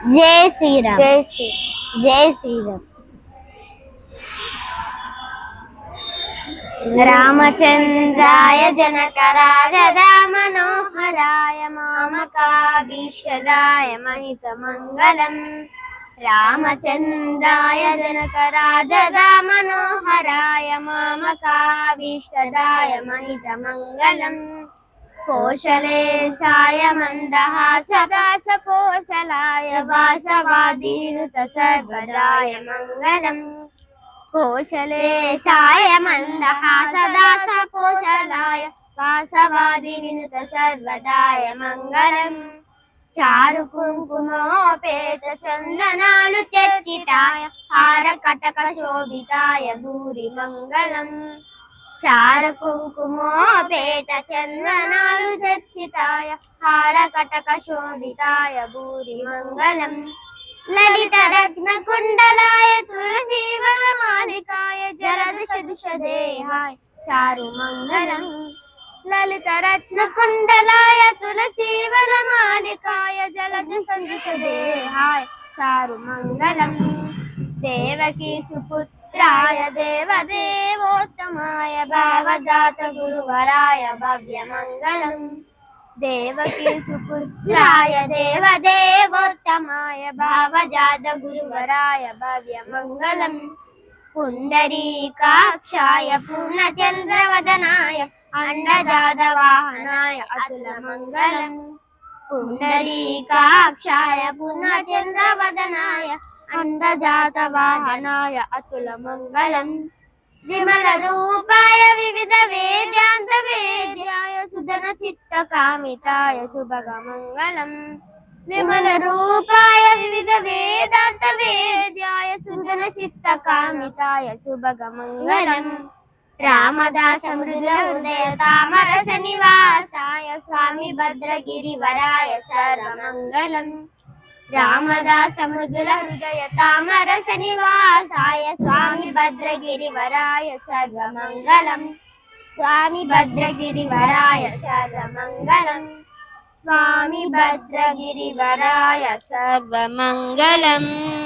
జై శ్రీరామ్. జై శ్రీ జై శ్రీరామ్. రామచంద్రాయ జనకరాజదా మనోహరాయ మామకాభీష్టదాయ మహితమంగళం. రామచంద్రాయ జనకరాజదా మనోహరాయ మామకాభీష్టదాయ మహితమంగళం. కోశలేశాయ మందహాసదాసకోశలాయ వాసవాది వినుత సర్వదాయ మంగళం. కోశలేశాయ మందహాసదాసకోశలాయ వాసవాది వినుత సర్వదాయ మంగళం. చారు కుంకుమోపేత చందనాలు చర్చితాయ హార కటక శోభితాయ భూరి మంగళం. చారు కుంకుమోపేత చందనాలు చర్చితాయ హార కటక శోభితాయ భూరి మంగళం. లలిత రత్న కుండలాయ తులసీ వనమాలికాయ జలద సదృశ దేహాయ చారు మంగళం. లలిత రత్న కుండలాయ తులసీ వనమాలికాయ జలద సదృశ దేహాయ చారు మంగళం. దేవకీ సుపుత్రాయ దేవదేవోత్తమాయ భావజాత గురువరాయ భవ్య మంగళం. దేవకీ సుపుత్రాయ దేవదేవోత్తమాయ భావజాత గురువరాయ భవ్య మంగళం. పుండరీకాక్షాయ పూర్ణచంద్రవదనాయ అండజాత వాహనాయ అతుల మంగళం. పుండరీకాక్షాయ పూర్ణచంద్రవదనాయ అండజాత వాహనాయ అతుల మంగళం. విమల రూపాయ వివిధ వేద్యాంత వేద్యాయ సుజన చిత్త కామితాయ శుభగ మంగళం. విమల రూపాయ వివిధ వేదాంత వేద్యాయ సుజన చిత్త కామితాయ శుభగ మంగళం. రామదాస మృదుల హృదయ తామరస నివాసాయ స్వామి భద్రగిరివరాయ సర్వమంగళం. రామదాస మృదుల హృదయ తామరస నివాసాయ స్వామి భద్రగిరివరాయ సర్వమంగళం. స్వామి భద్రగిరివరాయ సర్వమంగళం. స్వామి భద్రగిరివరాయ సర్వమంగళం.